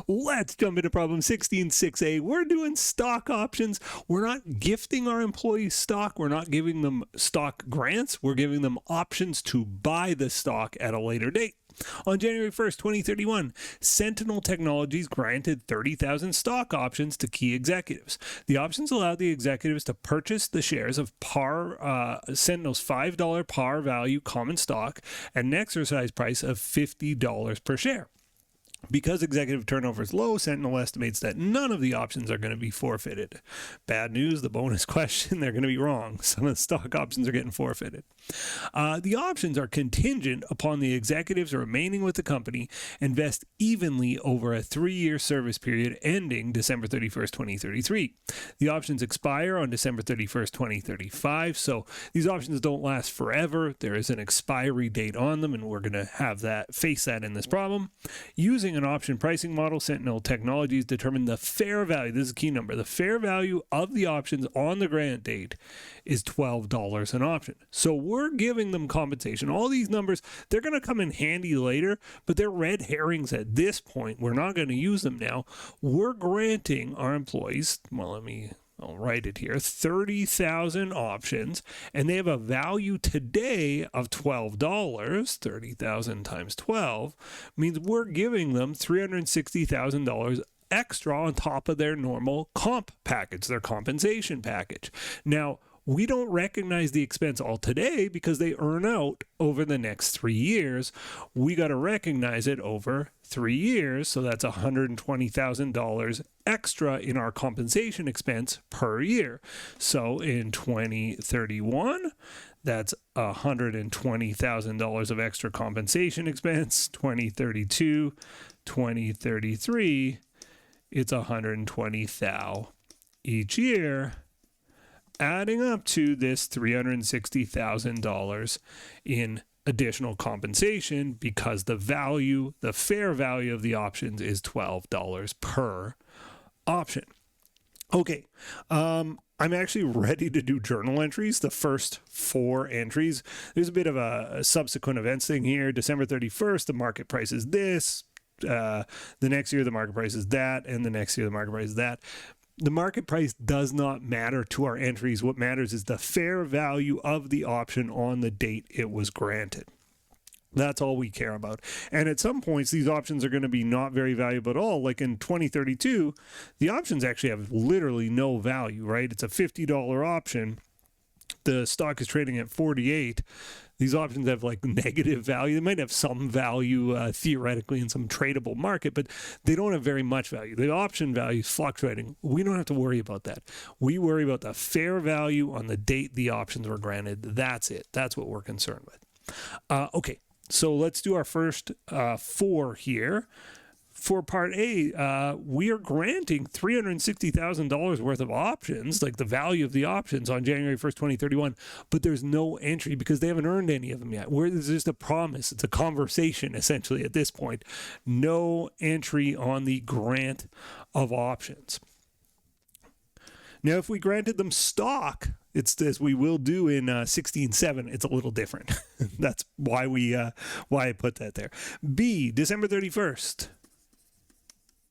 Let's jump into problem 16.6a. We're doing stock options. We're not gifting our employees stock. We're not giving them stock grants. We're giving them options to buy the stock at a later date. On January 1st, 2031, Sentinel Technologies granted 30,000 stock options to key executives. The options allowed the executives to purchase the shares of Sentinel's $5 par value common stock at an exercise price of $50 per share. Because executive turnover is low, Sentinel estimates that none of the options are going to be forfeited. Bad news, the bonus question, they're going to be wrong. Some of the stock options are getting forfeited. The options are contingent upon the executives remaining with the company and vest evenly over a 3-year service period ending December 31st, 2033. The options expire on December 31st, 2035, so these options don't last forever. There is an expiry date on them, and we're going to face that in this problem. Using an option pricing model, Sentinel Technologies determined the fair value, this is a key number, the fair value of the options on the grant date is $12 an option. So we're giving them compensation. All these numbers, they're going to come in handy later, but they're red herrings at this point. We're not going to use them now. We're granting our employees, well, I'll write it here, 30,000 options, and they have a value today of $12. 30,000 times 12 means we're giving them $360,000 extra on top of their normal comp package, their compensation package. Now, we don't recognize the expense all today because they earn out over the next 3 years. We got to recognize it over 3 years, so that's $120,000 extra in our compensation expense per year. So in 2031, that's $120,000 of extra compensation expense. 2032, 2033, it's $120,000 each year, adding up to this $360,000 in additional compensation because the fair value of the options is $12 per option. Okay, I'm actually ready to do journal entries, the first 4 entries. There's a bit of a subsequent events thing here. December 31st, the market price is this. The next year, the market price is that. And the next year, the market price is that. The market price does not matter to our entries. What matters is the fair value of the option on the date it was granted. That's all we care about. And at some points, these options are going to be not very valuable at all. Like in 2032, the options actually have literally no value, right? It's a $50 option. The stock is trading at 48. These options have like negative value. They might have some value theoretically in some tradable market, but they don't have very much value. The option value is fluctuating. We don't have to worry about that. We worry about the fair value on the date the options were granted. That's it. That's what we're concerned with. Okay, so let's do our first 4 here. For part A, we are granting $360,000 worth of options, like the value of the options on January 1st, 2031, but there's no entry because they haven't earned any of them yet. It's just a promise. It's a conversation, essentially, at this point. No entry on the grant of options. Now, if we granted them stock, it's as we will do in 16.7, it's a little different. That's why I put that there. B, December 31st.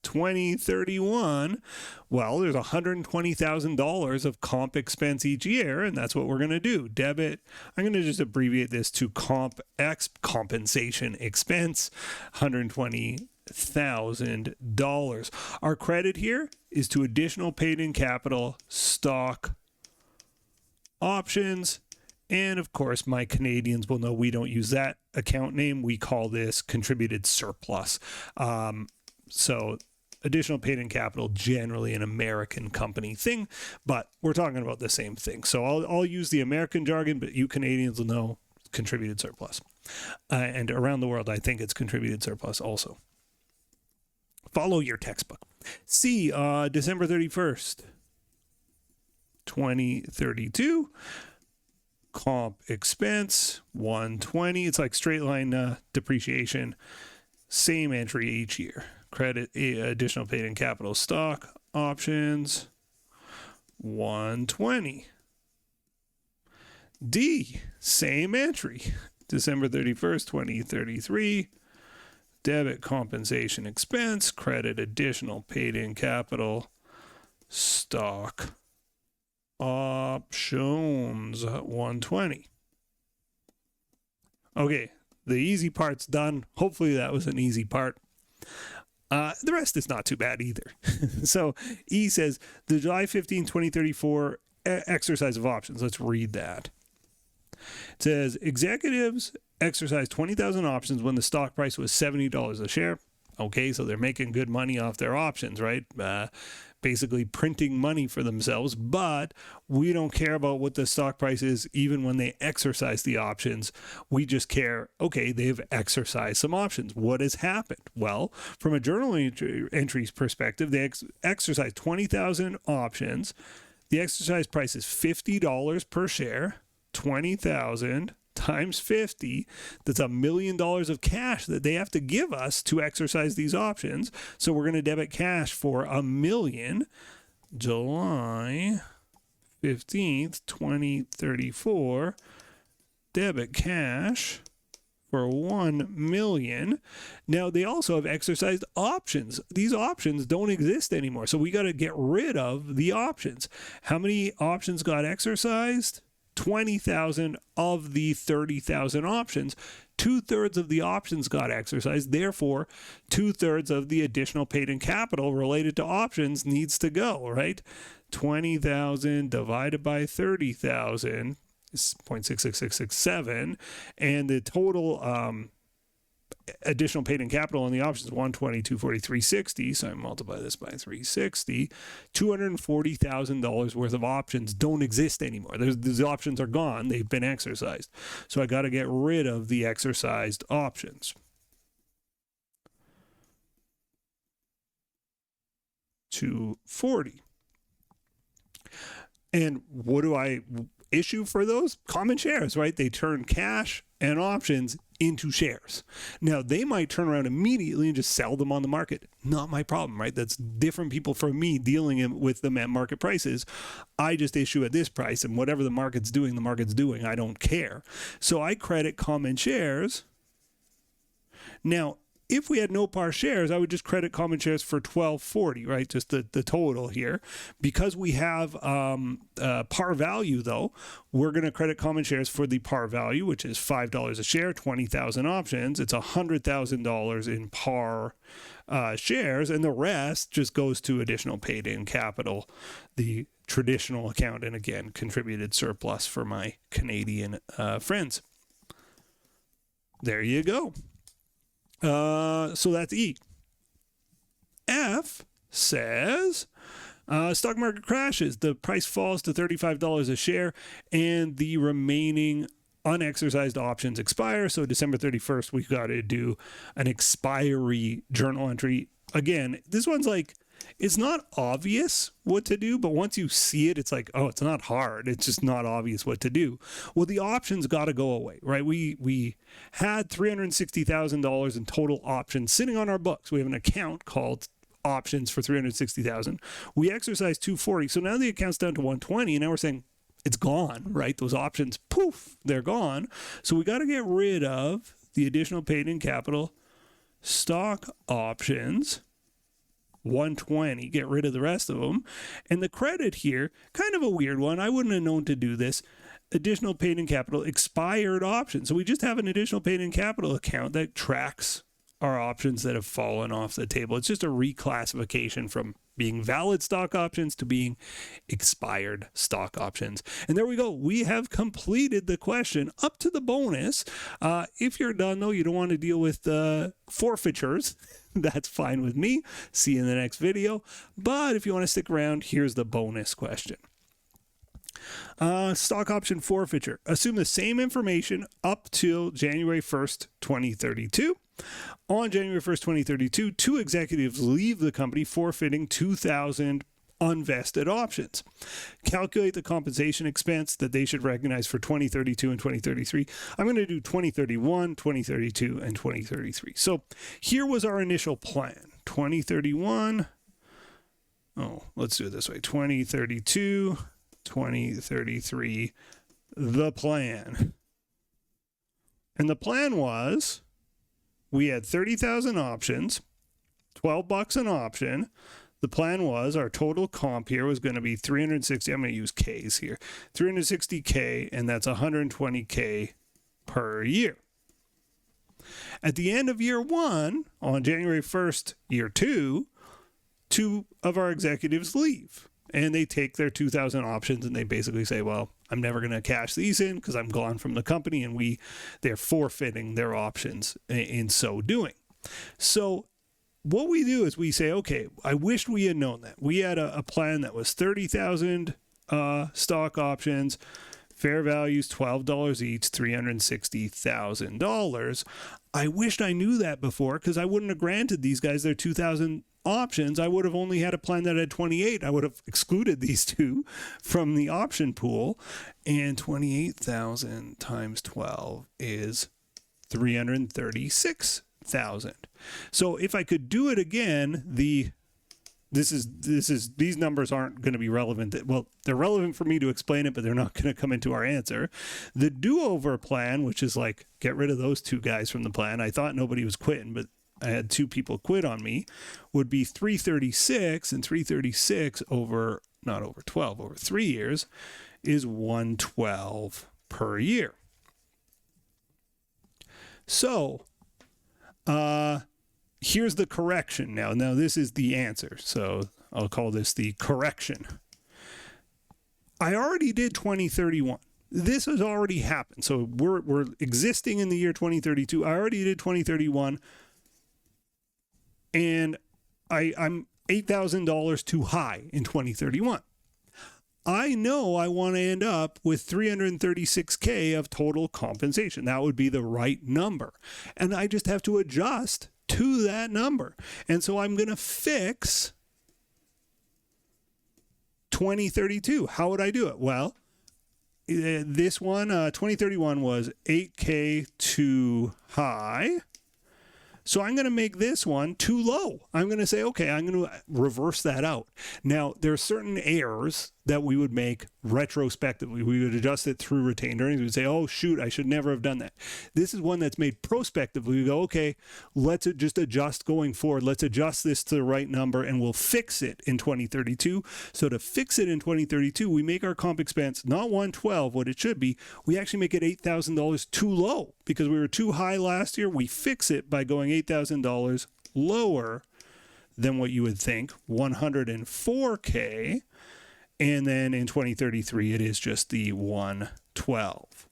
2031, well, there's $120,000 of comp expense each year, and that's what we're going to do. Debit, I'm going to just abbreviate this to compensation expense, $120,000. Our credit here is to additional paid-in capital, stock, options, and of course, my Canadians will know we don't use that account name. We call this contributed surplus. So additional paid-in capital, generally an American company thing, but we're talking about the same thing. So I'll use the American jargon, but you Canadians will know contributed surplus. And around the world, I think it's contributed surplus also. Follow your textbook. C, December 31st, 2032. Comp expense, 120. It's like straight line depreciation. Same entry each year. Credit, additional paid-in capital, stock, options, 120. D, same entry, December 31st, 2033. debit compensation expense, credit additional paid-in capital, stock options 120. Okay, the easy part's done. Hopefully that was an easy part. The rest is not too bad either. So E says the July 15, 2034 exercise of options. Let's read that. It says executives exercised 20,000 options when the stock price was $70 a share. Okay, so they're making good money off their options, right? Basically printing money for themselves, but we don't care about what the stock price is even when they exercise the options. We just care, okay, they've exercised some options. What has happened? Well, from a journal entries perspective, they exercised 20,000 options. The exercise price is $50 per share, 20,000 times 50, that's $1 million of cash that they have to give us to exercise these options. So we're going to debit cash for $1 million, July 15th, 2034, debit cash for $1 million. Now they also have exercised options. These options don't exist anymore. So we got to get rid of the options. How many options got exercised? 20,000 of the 30,000 options. 2/3 of the options got exercised. Therefore, 2/3 of the additional paid-in capital related to options needs to go, right? 20,000 divided by 30,000 is 0.66667. And the total additional paid-in capital on the options 120, 240, 360. So I multiply this by 360. $240,000 worth of options don't exist anymore. These options are gone. They've been exercised. So I got to get rid of the exercised options. 240. And what do I issue for those? Common shares, right? They turn cash and options into shares. Now, they might turn around immediately and just sell them on the market. Not my problem, right? That's different people from me dealing with them at market prices. I just issue at this price, and whatever the market's doing, I don't care. So I credit common shares. Now, if we had no par shares, I would just credit common shares for $12.40, right? Just the total here. Because we have par value, though, we're going to credit common shares for the par value, which is $5 a share, 20,000 options. It's $100,000 in par shares, and the rest just goes to additional paid-in capital, the traditional account, and again, contributed surplus for my Canadian friends. There you go. So that's E. F says stock market crashes. The price falls to $35 a share and the remaining unexercised options expire. So December 31st, we've got to do an expiry journal entry. Again, this one's like, it's not obvious what to do, but once you see it, it's like, oh, it's not hard. It's just not obvious what to do. Well, the options got to go away, right? We had $360,000 in total options sitting on our books. We have an account called options for $360,000. We exercised $240. So now the account's down to $120. And now we're saying it's gone, right? Those options, poof, they're gone. So we got to get rid of the additional paid-in capital stock options. 120, get rid of the rest of them. And the credit here, kind of a weird one. I wouldn't have known to do this. Additional paid-in capital, expired options. So we just have an additional paid-in capital account that tracks our options that have fallen off the table. It's just a reclassification from being valid stock options to being expired stock options. And there we go. We have completed the question up to the bonus. If you're done, though, you don't want to deal with forfeitures. That's fine with me. See you in the next video. But if you want to stick around, here's the bonus question. Stock option forfeiture. Assume the same information up till January 1st, 2032. On January 1st, 2032, two executives leave the company forfeiting 2,000 unvested options. Calculate the compensation expense that they should recognize for 2032 and 2033. I'm going to do 2031, 2032, and 2033. So here was our initial plan. 2031. Oh, let's do it this way. 2032, 2033, the plan. And the plan was we had 30,000 options, $12 an option. The plan was our total comp here was going to be 360. I'm going to use Ks here. 360K, and that's 120K per year. At the end of year one, on January 1st, year two, two of our executives leave. And they take their 2,000 options and they basically say, well, I'm never going to cash these in because I'm gone from the company, and they're forfeiting their options in so doing. So what we do is we say, okay, I wish we had known that. We had a plan that was 30,000 stock options, fair values $12 each, $360,000. I wished I knew that before, because I wouldn't have granted these guys their 2,000 options. I would have only had a plan that had 28. I would have excluded these two from the option pool, and 28,000 times 12 is 336,000. So if I could do it again, these numbers aren't going to be relevant. Well, they're relevant for me to explain it, but they're not going to come into our answer. The do-over plan, which is like get rid of those two guys from the plan. I thought nobody was quitting, but I had two people quit on me, would be 336, and 336 over 3 years is 112 per year. So here's the correction now. Now this is the answer. So I'll call this the correction. I already did 2031. This has already happened. So we're existing in the year 2032. I already did 2031. And I'm $8,000 too high in 2031. I know I want to end up with 336K of total compensation. That would be the right number. And I just have to adjust to that number. And so I'm going to fix 2032. How would I do it? Well, this one, 2031 was 8K too high. So I'm going to make this one too low. I'm going to say, okay, I'm going to reverse that out. Now, there are certain errors that we would make retrospectively. We would adjust it through retained earnings. We'd say, oh, shoot, I should never have done that. This is one that's made prospectively. We go, okay, let's just adjust going forward. Let's adjust this to the right number, and we'll fix it in 2032. So to fix it in 2032, we make our comp expense not 112, what it should be. We actually make it $8,000 too low because we were too high last year. We fix it by going $8,000 lower than what you would think, 104K. And then in 2033, it is just the 112.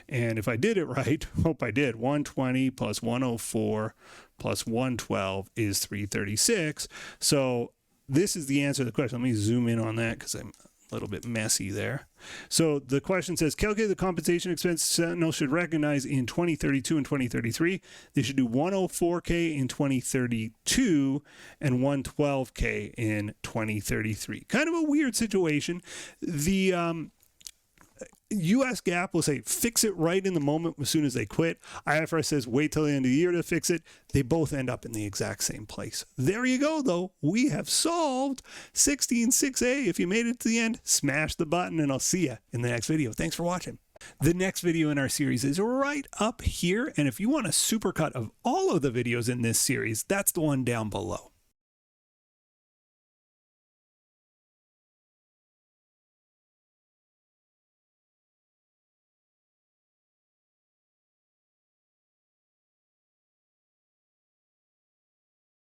And if I did it right, hope I did, 120 plus 104 plus 112 is 336. So this is the answer to the question. Let me zoom in on that because I'm a little bit messy there. So the question says, calculate the compensation expense Sentinel should recognize in 2032 and 2033. They should do 104K in 2032 and 112K in 2033. Kind of a weird situation. The US GAAP will say fix it right in the moment as soon as they quit. IFRS says wait till the end of the year to fix it. They both end up in the exact same place. There you go, though. We have solved 16.6a. If you made it to the end, smash the button, and I'll see you in the next video. Thanks for watching. The next video in our series is right up here, and if you want a supercut of all of the videos in this series, that's the one down below.